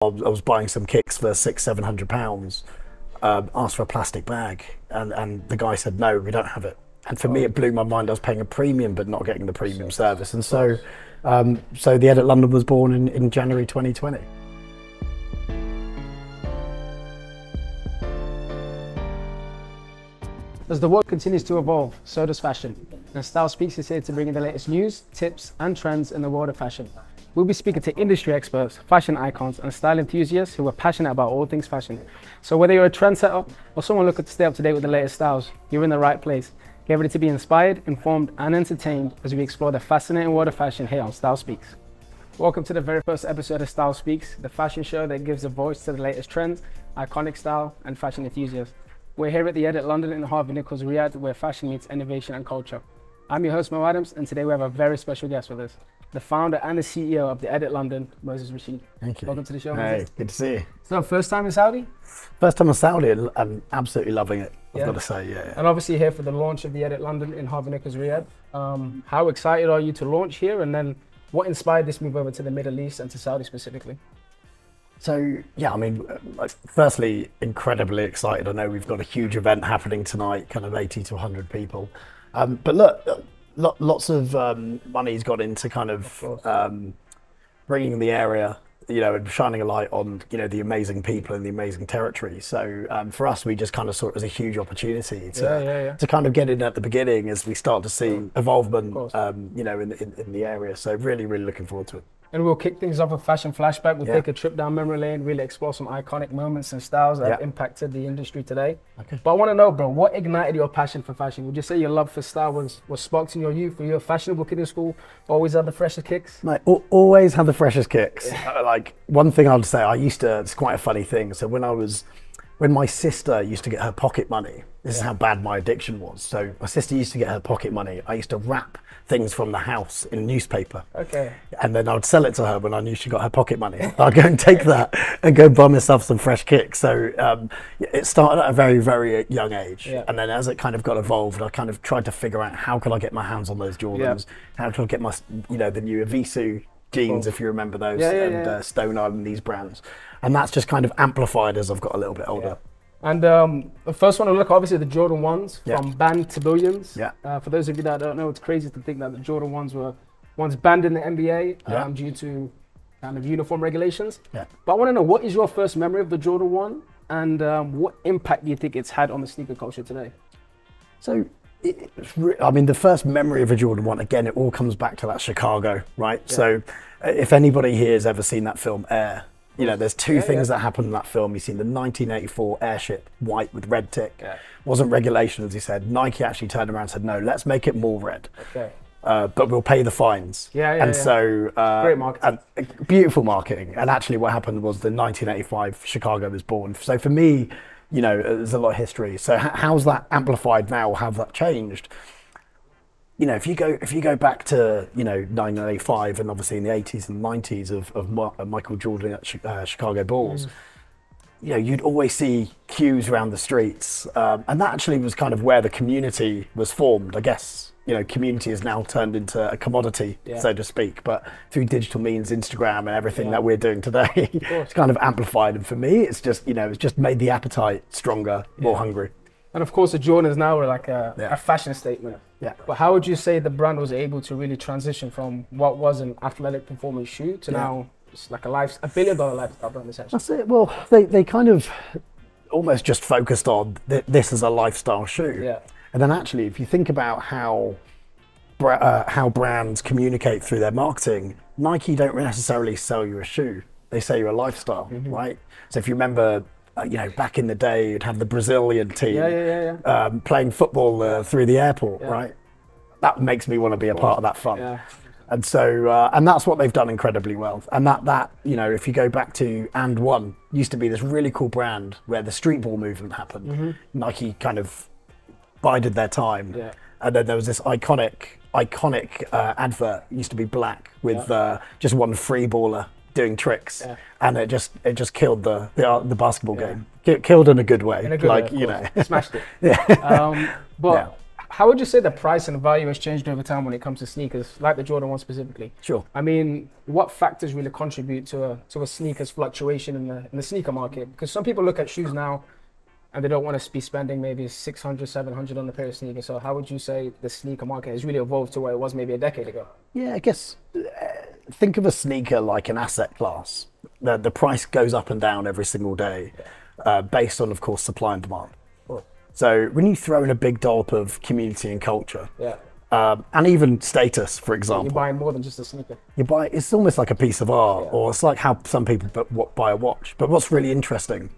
I was buying some kicks for £600-700, asked for a plastic bag, and the guy said, no, we don't have it. And for me, it blew my mind. I was paying a premium, but not getting the premium service. And so the Edit London was born in January 2020. As the world continues to evolve, so does fashion. And Style Speaks is here to bring you the latest news, tips, and trends in the world of fashion. We'll be speaking to industry experts, fashion icons, and style enthusiasts who are passionate about all things fashion. So whether you're a trendsetter or someone looking to stay up to date with the latest styles, you're in the right place. Get ready to be inspired, informed, and entertained as we explore the fascinating world of fashion here on Style Speaks. Welcome to the very first episode of Style Speaks, the fashion show that gives a voice to the latest trends, iconic style, and fashion enthusiasts. We're here at the Edit London in Harvey Nichols, Riyadh, where fashion meets innovation and culture. I'm your host, Mo Adams, and today we have a very special guest with us, the founder and the CEO of the Edit London, Moses Rashid. Thank you. Welcome to the show, Hey, Moses. good to see you. So, first time in Saudi? First time in Saudi, and I'm absolutely loving it, I've Yeah. got to say, yeah. And obviously here for the launch of the Edit London in Harvey Nichols, Riyadh. How excited are you to launch here? And then what inspired this move over to the Middle East and to Saudi specifically? So, yeah, I mean, firstly, incredibly excited. I know we've got a huge event happening tonight, kind of 80 to 100 people. But look, lots of money's gone into kind of bringing the area, you know, and shining a light on, you know, the amazing people and the amazing territory. So for us, we just kind of saw it as a huge opportunity to kind of get in at the beginning as we start to see involvement, you know, in the area. So really, really looking forward to it. And we'll kick things off with fashion flashback. We'll take a trip down memory lane, really explore some iconic moments and styles that have impacted the industry today. Okay. But I want to know, bro, what ignited your passion for fashion? Would you say your love for style was sparked in your youth? Were you a fashionable kid in school? Always had the freshest kicks? Mate, always had the freshest kicks. Like, one thing I'd say, it's quite a funny thing. So when my sister used to get her pocket money, this is how bad my addiction was. So my sister used to get her pocket money. I used to wrap things from the house in newspaper. Okay. And then I'd sell it to her when I knew she got her pocket money. I'd go and take that and go buy myself some fresh kicks. So it started at a very, very young age. Yeah. And then as it kind of got evolved, I kind of tried to figure out how could I get my hands on those Jordans? How could I get my, you know, the new Avisu jeans, if you remember those, and Stone Island, these brands. And that's just kind of amplified as I've got a little bit older. And the first one to look, obviously, the Jordan 1s, from banned to billions. For those of you that don't know, it's crazy to think that the Jordan 1s were once banned in the NBA due to kind of uniform regulations. But I want to know, what is your first memory of the Jordan 1 and what impact do you think it's had on the sneaker culture today? So, I mean, the first memory of a Jordan 1, again, it all comes back to that Chicago, right? So if anybody here has ever seen that film Air, you know, there's two things that happened in that film. You've seen the 1984 airship, white with red tick. Wasn't regulation, as he said. Nike actually turned around and said, no, let's make it more red. But we'll pay the fines. So, great marketing. Beautiful marketing. And actually what happened was the 1985 Chicago was born. So for me, you know, there's a lot of history. So how's that amplified now? How's that changed? You know, if you go back to, you know, 1985 and obviously in the 80s and 90s of Michael Jordan at Chicago Bulls, you know, you'd always see queues around the streets. And that actually was kind of where the community was formed, I guess. You know, community has now turned into a commodity, so to speak, but through digital means, Instagram and everything that we're doing today, it's kind of amplified. And for me, it's just, you know, it's just made the appetite stronger, more hungry. And of course, the Jordans now are like a fashion statement. But how would you say the brand was able to really transition from what was an athletic performance shoe to now it's like a billion-dollar lifestyle brand, essentially? That's it. Well, they kind of almost just focused on this as a lifestyle shoe. And then actually, if you think about how brands communicate through their marketing, Nike don't necessarily sell you a shoe. They sell you a lifestyle, right? So if you remember, you know, back in the day, you'd have the Brazilian team playing football through the airport, right? That makes me want to be a part of that fun. And so, and that's what they've done incredibly well. And that, you know, if you go back to And One, used to be this really cool brand where the street ball movement happened. Nike kind of bided their time. And then there was this iconic advert, it used to be black with just one free baller doing tricks, and it just killed the basketball game. Killed in a good way, in a good way, you know, smashed it. But How would you say the price and value has changed over time when it comes to sneakers, like the Jordan 1 specifically? Sure. I mean, what factors really contribute to a sneaker's fluctuation in the sneaker market? Because some people look at shoes now and they don't want to be spending maybe 600, 700 on a pair of sneakers. So how would you say the sneaker market has really evolved to where it was maybe a decade ago? Yeah, I guess think of a sneaker like an asset class. The price goes up and down every single day based on, of course, supply and demand. Cool. So when you throw in a big dollop of community and culture, Yeah. and even status, for example, You're buying more than just a sneaker. it's almost like a piece of art, Yeah. or it's like how some people buy a watch. But what's really interesting,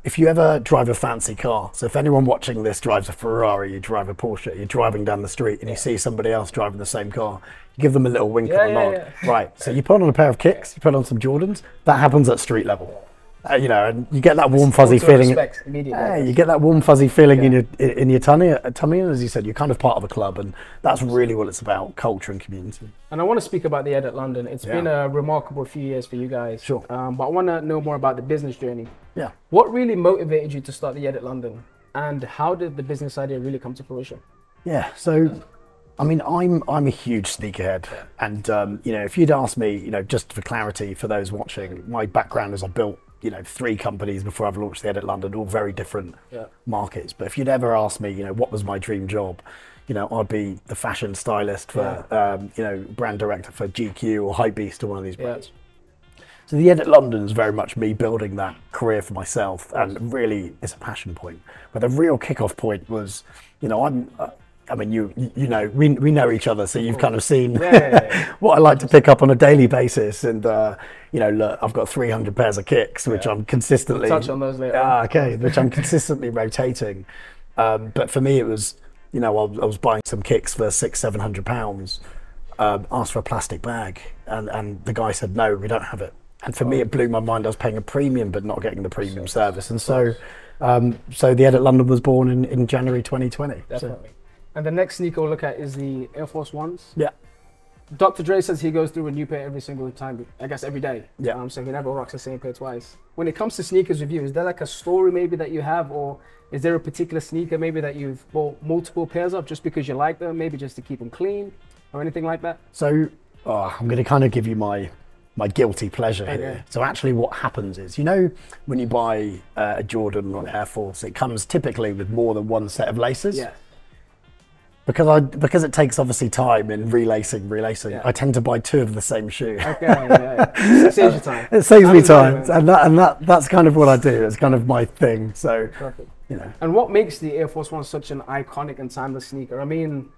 if you ever drive a fancy car, so if anyone watching this drives a Ferrari, you drive a Porsche, you're driving down the street and you see somebody else driving the same car, you give them a little wink and a nod. Yeah. Right, so you put on a pair of kicks, you put on some Jordans, that happens at street level. You know, and you get that warm fuzzy feeling. Immediately. You get that warm fuzzy feeling in your tummy, and as you said, you're kind of part of a club, and that's really what it's about: culture and community. And I want to speak about the Ed at London. It's been a remarkable few years for you guys. Sure. But I want to know more about the business journey. Yeah. What really motivated you to start the Ed at London, and how did the business idea really come to fruition? Yeah. So, I mean, I'm a huge sneakerhead, and you know, if you'd asked me, you know, just for clarity for those watching, my background is I built, you know, 3 companies before I've launched the Ed at London, all very different markets. But if you'd ever asked me, you know, what was my dream job, you know, I'd be the fashion stylist for, you know, brand director for GQ or Hypebeast or one of these brands. So the Ed at London is very much me building that career for myself, and really it's a passion point. But the real kickoff point was, you know, I mean, you know, we know each other, so you've kind of seen what I like to pick up on a daily basis. And, you know, look, I've got 300 pairs of kicks, which I'm consistently... We'll touch on those later. Okay, which I'm consistently rotating. But for me, it was, you know, I was buying some kicks for £600-700, asked for a plastic bag, and the guy said, no, we don't have it. And for me, it blew my mind. I was paying a premium, but not getting the premium service. And so the Ed at London was born in January 2020. Definitely. And the next sneaker we'll look at is the Air Force Ones. Yeah. Dr. Dre says he goes through a new pair every single time, I guess every day. Yeah. So he never rocks the same pair twice. When it comes to sneakers with you, is there like a story maybe that you have, or is there a particular sneaker maybe that you've bought multiple pairs of just because you like them, maybe just to keep them clean or anything like that? So I'm going to kind of give you my guilty pleasure here. So actually what happens is, you know, when you buy a Jordan or an Air Force, it comes typically with more than one set of laces. Yeah. Because it takes obviously time in relacing, I tend to buy 2 of the same shoe. Okay, it saves you time. It saves me time, and that's kind of what I do. It's kind of my thing. So, perfect. You know. And what makes the Air Force One such an iconic and timeless sneaker? I mean,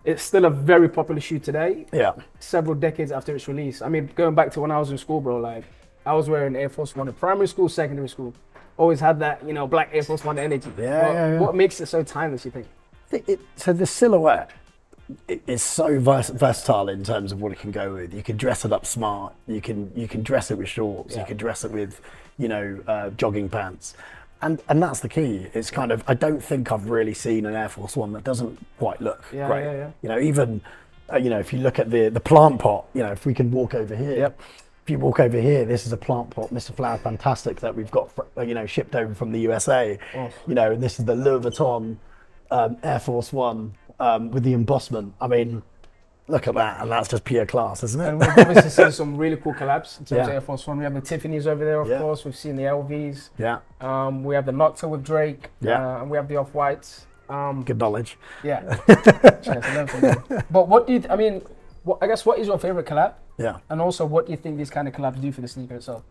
it's still a very popular shoe today. Yeah. Several decades after its release. I mean, going back to when I was in school, bro, like I was wearing Air Force One in primary school, secondary school. Always had that, you know, black Air Force One energy. What makes it so timeless, you think? So the silhouette is so versatile in terms of what it can go with. You can dress it up smart. You can dress it with shorts. You can dress it with, you know, jogging pants, and that's the key. It's kind of, I don't think I've really seen an Air Force One that doesn't quite look great. You know, even you know, if you look at the plant pot, you know, if we can walk over here. Yep. If you walk over here, this is a plant pot, Mr. Flower Fantastic, that we've got, you know, shipped over from the USA. You know, and this is the Louis Vuitton Air Force One with the embossment. I mean, look at that, and that's just pure class, isn't it? And we've obviously seen some really cool collabs in terms of Air Force One. We have the Tiffany's over there, of course. We've seen the LVs. Yeah. We have the Nocta with Drake. Yeah. And we have the Off-Whites. Good knowledge. Yeah. But what do you? I mean, I guess what is your favorite collab? Yeah. And also, what do you think these kind of collabs do for the sneaker itself?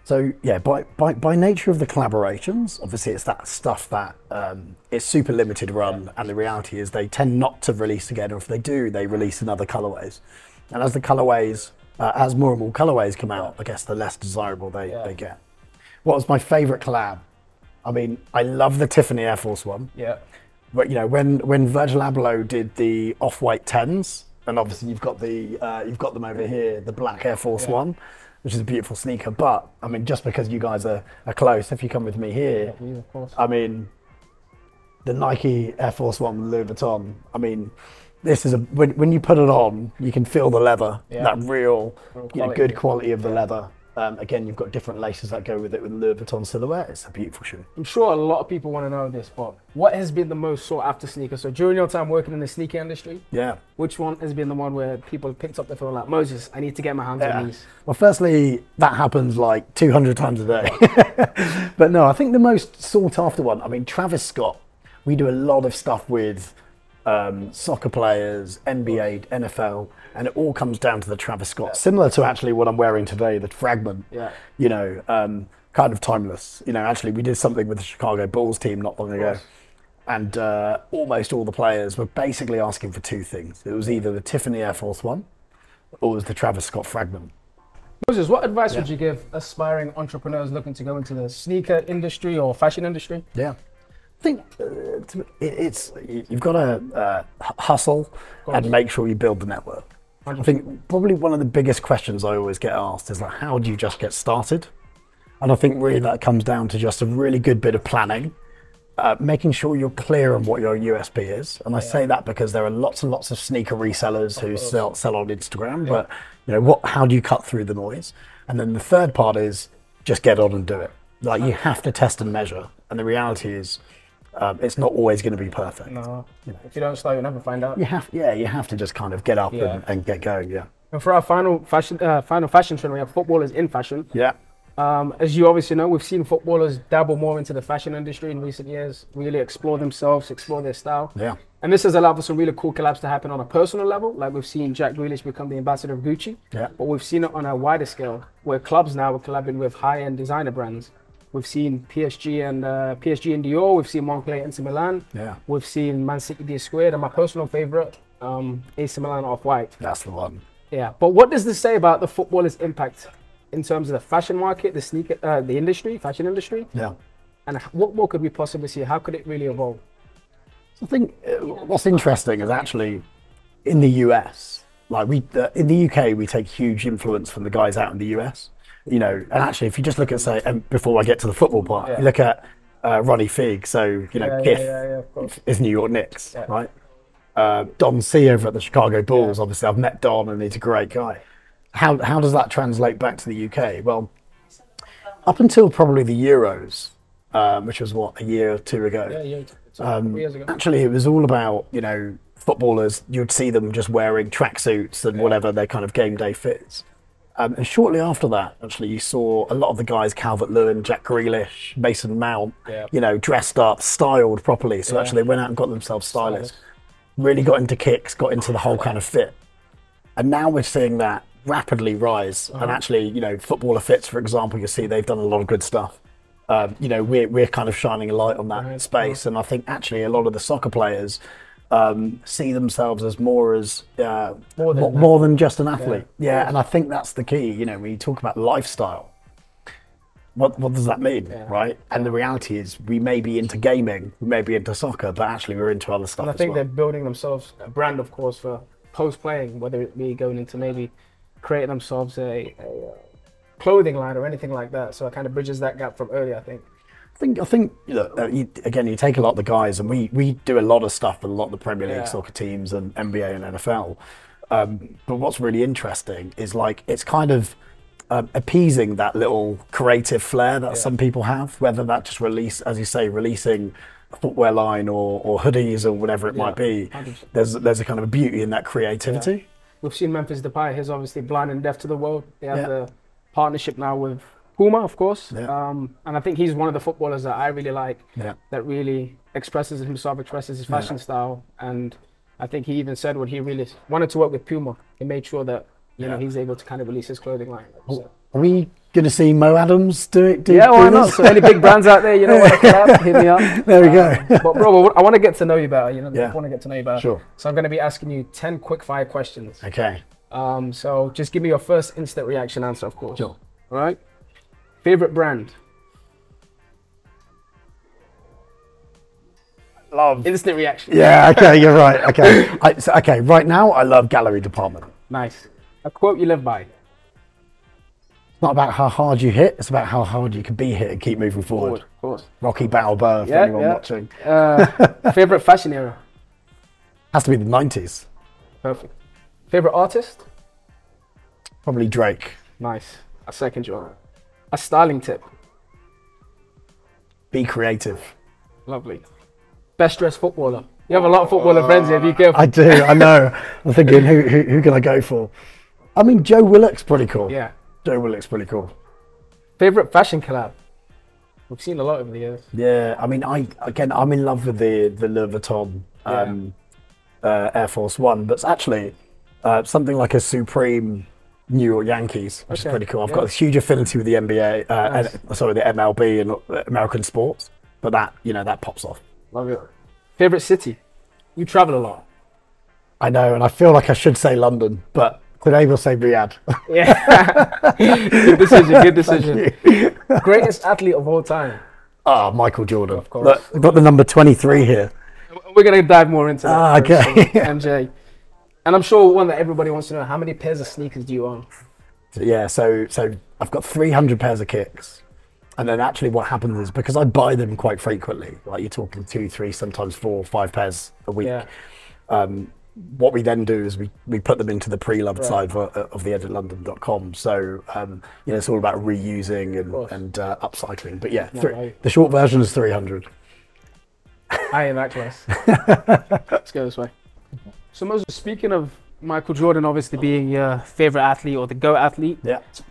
So yeah, by nature of the collaborations, obviously it's that stuff that is super limited run, and the reality is they tend not to release again, or if they do, they release in other colorways. And as the colorways, as more and more colorways come out, I guess the less desirable they get. What was my favorite collab? I mean, I love the Tiffany Air Force One. Yeah. But you know, when Virgil Abloh did the Off-White 10s, and obviously you've got them over here, the black Air Force One, which is a beautiful sneaker. But I mean, just because you guys are close, if you come with me here, of course. I mean, the Nike Air Force One with Louis Vuitton, I mean, this is when you put it on, you can feel the leather, that real you know, good quality of the leather. Again, you've got different laces that go with it with Louis Vuitton silhouette. It's a beautiful shoe. I'm sure a lot of people want to know this, but what has been the most sought after sneaker? So during your time working in the sneaker industry, Yeah. which one has been the one where people picked up the phone like, Moses, I need to get my hands on these? Well, firstly, that happens like 200 times a day. But no, I think the most sought after one, I mean, Travis Scott, we do a lot of stuff with soccer players, NBA, NFL, and it all comes down to the Travis Scott. Similar to actually what I'm wearing today, the Fragment. Yeah. You know, kind of timeless. You know, actually, we did something with the Chicago Bulls team not long ago, and almost all the players were basically asking for two things. It was either the Tiffany Air Force One, or it was the Travis Scott Fragment. Moses, what advice would you give aspiring entrepreneurs looking to go into the sneaker industry or fashion industry? Yeah. I think you've got to hustle and make sure you build the network. I think probably one of the biggest questions I always get asked is like, how do you just get started? And I think really that comes down to just a really good bit of planning, making sure you're clear on what your USP is. And I say that because there are lots and lots of sneaker resellers who sell on Instagram, but you know, how do you cut through the noise? And then the third part is just get on and do it. Like you have to test and measure. And the reality is, it's not always going to be perfect. No, if you don't start, you'll never find out. You have to just kind of get up and get going. Yeah. And for our final fashion trend, we have footballers in fashion. Yeah. As you obviously know, we've seen footballers dabble more into the fashion industry in recent years, really explore themselves, explore their style. Yeah. And this has allowed for some really cool collabs to happen on a personal level. Like we've seen Jack Grealish become the ambassador of Gucci. Yeah. But we've seen it on a wider scale, where clubs now are collabing with high-end designer brands. We've seen PSG and Dior. We've seen Moncler, Inter Milan. Yeah. We've seen Man City D Squared, and my personal favorite, AC Milan Off-White. That's the one. Yeah. But what does this say about the footballer's impact in terms of the fashion market, the sneaker, the industry, fashion industry? Yeah. And what more could we possibly see? How could it really evolve? I think what's interesting is actually in the US, like in the UK, we take huge influence from the guys out in the US. You know, and actually, if you just look at, say, and before I get to the football part, you look at Ronnie Fieg. So, you know, Kith is New York Knicks, right? Don C over at the Chicago Bulls. Obviously, I've met Don, and he's a great guy. How does that translate back to the UK? Well, up until probably the Euros, which was what, a year or two ago. Yeah, 3 years ago. Actually, it was all about, you know, footballers. You'd see them just wearing tracksuits and whatever their kind of game day fits. And shortly after that, actually, you saw a lot of the guys, Calvert-Lewin, Jack Grealish, Mason Mount, you know, dressed up, styled properly. So actually, they went out and got themselves stylists, really got into kicks, got into the whole kind of fit. And now we're seeing that rapidly rise. And actually, you know, footballer fits, for example, you see they've done a lot of good stuff. You know, we're kind of shining a light on that space. And I think actually a lot of the soccer players see themselves as more than just an athlete. Yeah, and I think that's the key. You know, when you talk about lifestyle, what does that mean, right? And the reality is, we may be into gaming, we may be into soccer, but actually we're into other stuff. And I think they're building themselves a brand, of course, for post-playing, whether it be going into maybe creating themselves a clothing line or anything like that. So it kind of bridges that gap from earlier, I think. I think you know, again, you take a lot of the guys, and we do a lot of stuff with a lot of the Premier League soccer teams and NBA and NFL. But what's really interesting is like it's kind of appeasing that little creative flair that some people have, whether that just releasing a footwear line or hoodies or whatever it might be. 100%. There's a kind of a beauty in that creativity. Yeah. We've seen Memphis Depay. He's obviously blind and deaf to the world. They have the partnership now with Puma, of course, and I think he's one of the footballers that I really like, that really expresses himself, expresses his fashion style, and I think he even said when he really wanted to work with Puma, he made sure that you know he's able to kind of release his clothing line. So. Are we going to see Mo Adams do it? Why not? So any big brands out there, you know, want to collab, hit me up. There we go. But bro, I want to get to know you better. You know, I want to get to know you better. Sure. So I'm going to be asking you 10 quick fire questions. Okay. So just give me your first instant reaction answer, of course. Sure. All right. Favorite brand? Love. Instant reaction. Yeah, okay, you're right. Okay. Okay, right now I love gallery department. Nice. A quote you live by? It's not about how hard you hit, it's about how hard you can be hit and keep moving forward. Of course. Rocky Balboa for anyone watching. Favorite fashion era? Has to be the 90s. Perfect. Favorite artist? Probably Drake. Nice. I second you on that. A styling tip. Be creative. Lovely. Best dressed footballer. You have a lot of footballer friends here. Be careful. I do. I know. I'm thinking, who can I go for? I mean, Joe Willock's pretty cool. Yeah. Joe Willock's pretty cool. Favorite fashion collab. We've seen a lot over the years. Yeah. I mean, I'm in love with the Louis Vuitton Air Force One, but it's actually something like a Supreme New York Yankees, which is pretty cool. I've got a huge affinity with the NBA, the MLB and American sports, but that pops off. Love it. Favorite city? You travel a lot. I know, and I feel like I should say London, but today we'll say Riyadh. Yeah. Good decision. Good decision. Greatest athlete of all time. Ah, Michael Jordan. Of course. Look, we've got the number 23 here. We're going to dive more into that. Okay. MJ. And I'm sure one that everybody wants to know, how many pairs of sneakers do you own? Yeah, so I've got 300 pairs of kicks. And then actually what happens is, because I buy them quite frequently, like you're talking 2, 3, sometimes 4, 5 pairs a week. Yeah. What we then do is we put them into the pre-loved side of the editlondon.com. So, it's all about reusing and upcycling. But yeah, the short version is 300. I ain't that close. Let's go this way. So Moses, speaking of Michael Jordan obviously being your favorite athlete or the GOAT athlete,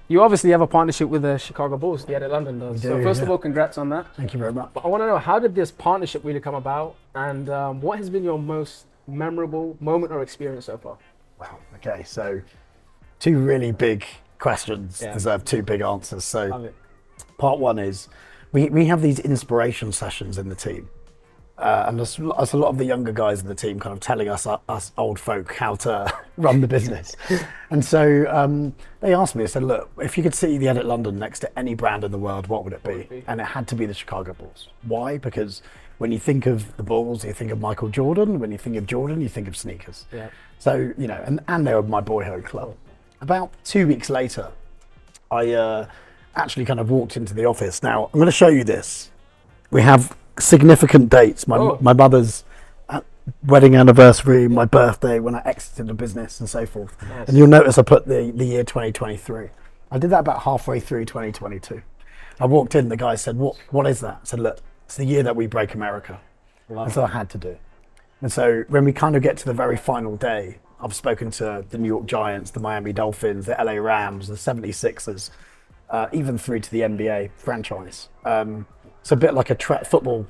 you obviously have a partnership with the Chicago Bulls, the Edit London does. So first of all, congrats on that. Thank you very much. But I want to know, how did this partnership really come about, and what has been your most memorable moment or experience so far? Wow. Okay, so 2 really big questions deserve 2 big answers. So part 1 is we have these inspiration sessions in the team. And there's a lot of the younger guys in the team kind of telling us old folk how to run the business. And so they asked me, they said, look, if you could see the Edit London next to any brand in the world, what would it be? And it had to be the Chicago Bulls. Why? Because when you think of the Bulls, you think of Michael Jordan. When you think of Jordan, you think of sneakers. Yeah. So, and they were my boyhood club. About 2 weeks later, I actually kind of walked into the office. Now, I'm going to show you this. We have significant dates. My mother's wedding anniversary, my birthday, when I exited the business and so forth. Nice. And you'll notice I put the year 2023. I did that about halfway through 2022. I walked in, the guy said, what is that? I said, look, it's the year that we break America. And so I had to do. And so when we kind of get to the very final day, I've spoken to the New York Giants, the Miami Dolphins, the LA Rams, the 76ers, even through to the NBA franchise. It's a bit like a football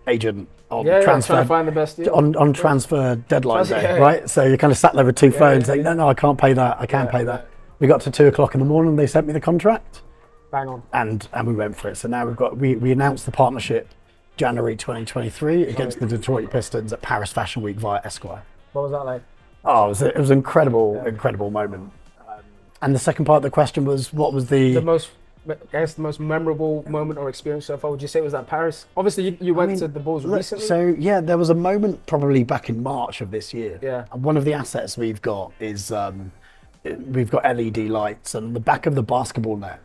agent on transfer, trying to find the best deal. on transfer deadline day, right? So you kind of sat there with 2 phones saying, no, I can't pay that, I can't pay that. We got to 2 o'clock in the morning, they sent me the contract. Bang on. And we went for it. So now we announced the partnership January 2023 against the Detroit Pistons at Paris Fashion Week via Esquire. What was that like? Oh, it was an incredible moment. And the second part of the question was, what was the most memorable moment or experience so far? Would you say it was at Paris? Obviously, you went to the Bulls recently. So yeah, there was a moment probably back in March of this year. Yeah. And one of the assets we've got is we've got LED lights, and on the back of the basketball net,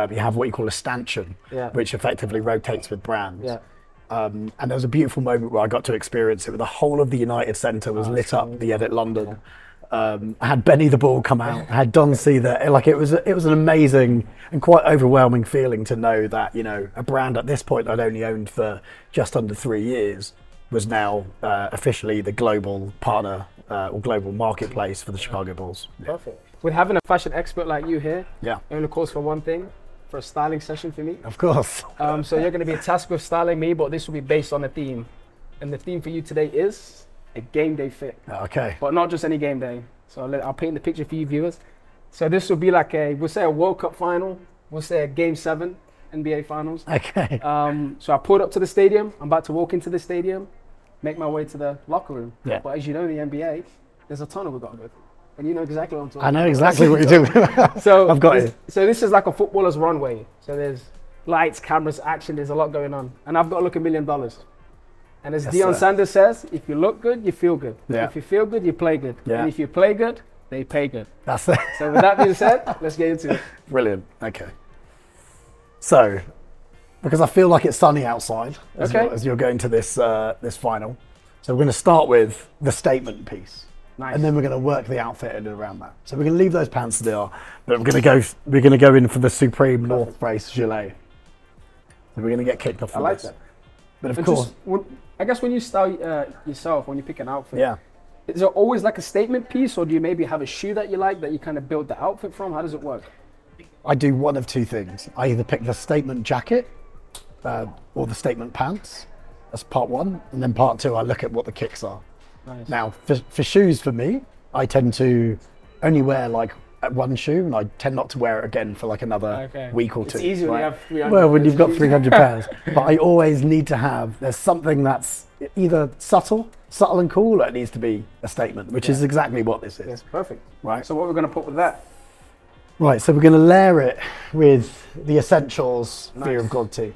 you have what you call a stanchion, which effectively rotates with brands. Yeah. And there was a beautiful moment where I got to experience it, where the whole of the United Centre was lit up, the Edit London. I had Benny the Bull come out, I had Don C there. Like it was an amazing and quite overwhelming feeling to know that, a brand at this point I'd only owned for just under 3 years was now officially the global partner or global marketplace for the Chicago Bulls. Perfect. With having a fashion expert like you here, only of course for one thing, for a styling session for me. Of course. So you're going to be tasked with styling me, but this will be based on a theme. And the theme for you today is a game day fit. Okay. But not just any game day. So I'll paint the picture for you viewers. So this will be like we'll say a World Cup final. We'll say a Game 7 NBA Finals. Okay. So I pulled up to the stadium. I'm about to walk into the stadium, make my way to the locker room. Yeah. But as you know, in the NBA, there's a tunnel we've got to go through. And you know exactly what I'm talking about. I know exactly what you're doing. So I've got it. So this is like a footballer's runway. So there's lights, cameras, action. There's a lot going on. And I've got to look $1 million. And as Deion Sanders says, if you look good, you feel good. Yeah. If you feel good, you play good. Yeah. And if you play good, they pay good. That's it. So with that being said, let's get into it. Brilliant. Okay. So, because I feel like it's sunny outside as you're going to this final, so we're going to start with the statement piece. Nice. And then we're going to work the outfit in and around that. So we're going to leave those pants as they are, but we're going to go in for the Supreme North Face gilet. So we're going to get kicked off. I like that. But of course, I guess when you style yourself, when you pick an outfit, yeah. Is there always like a statement piece, or do you maybe have a shoe that you like that you kind of build the outfit from? How does it work? I do one of two things. I either pick the statement jacket or the statement pants. That's part one. And then part two, I look at what the kicks are. Nice. Now, for shoes, for me, I tend to only wear like one shoe, and I tend not to wear it again for like another week or two. It's easy when you have 300 Well, when you've got shoes. 300 pairs. But I always need to have, there's something that's either subtle and cool, or it needs to be a statement, which is exactly what this is. That's perfect. Right. So what we're going to put with that? Right, so we're going to layer it with the Essentials Fear of God tee.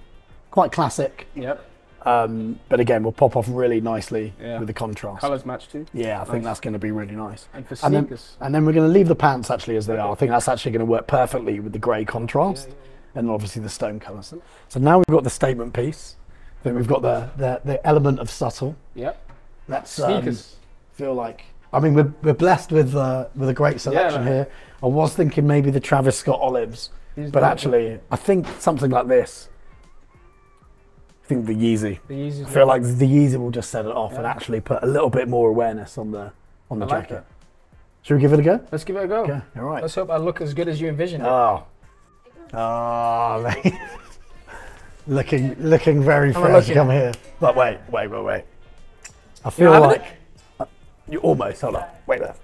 Quite classic. Yep. But again, we'll pop off really nicely Yeah. with the contrast. Colours match too. Yeah, I think that's going to be really nice. And for And sneakers. then we're going to leave the pants actually as they are. I think that's actually going to work perfectly with the grey contrast, and obviously the stone colours. So now we've got the statement piece. Then we've got the element of subtle. Yep. Let's Sneakers. feel like. I mean, we're blessed with a great selection here. I was thinking maybe the Travis Scott olives, but actually, I think something like this. I think the Yeezy. The I feel like the Yeezy will just set it off and actually put a little bit more awareness on the jacket. that. Should we give it a go? Let's give it a go. Okay, all right. Let's hope I look as good as you envisioned it. Oh, mate. looking very fresh to come here. But wait. I feel like you almost. Hold up. Wait there.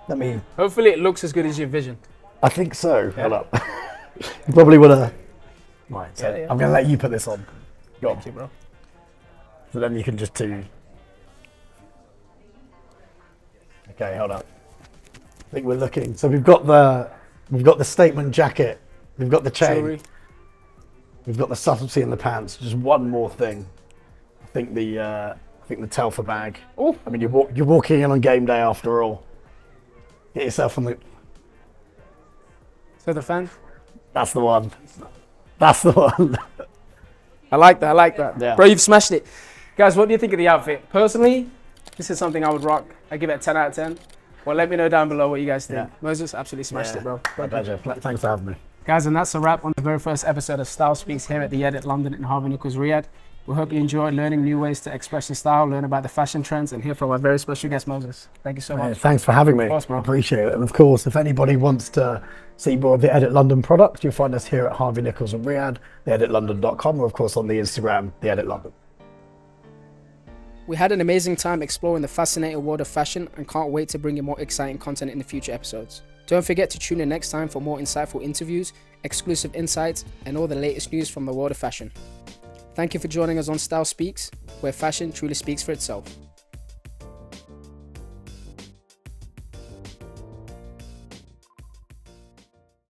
Let me. Hopefully it looks as good as you envisioned. I think so. Hold up. You probably would have. Right. So Yeah. I'm going to let you put this on. Go on. Thank you, bro. So then you can just do. Okay, hold up. I think we're looking. So we've got the statement jacket. We've got the chain. Jewelry. We've got the subtlety in the pants. Just one more thing. I think the Telfer bag. Oh. I mean, you're walking in on game day after all. Get yourself on the. So the fan. That's the one. That's the one. I like that. Yeah. Bro, you've smashed it. Guys, what do you think of the outfit? Personally, this is something I would rock. I give it a 10 out of 10. Well, let me know down below what you guys think. Yeah. Moses, absolutely smashed it, bro. My pleasure. Thanks for having me. Guys, and that's a wrap on the very first episode of Style Speaks here at the Edit London in Harvey Nichols, Riyadh. We hope you enjoyed learning new ways to express your style, learn about the fashion trends, and hear from our very special guest, Moses. Thank you so much. Thanks for having me. Of course, bro. Appreciate it. And of course, if anybody wants to see more of the Edit London product, you'll find us here at Harvey Nichols and Riyadh, theeditlondon.com, or of course on the Instagram, the Edit London. We had an amazing time exploring the fascinating world of fashion and can't wait to bring you more exciting content in the future episodes. Don't forget to tune in next time for more insightful interviews, exclusive insights, and all the latest news from the world of fashion. Thank you for joining us on Style Speaks, where fashion truly speaks for itself.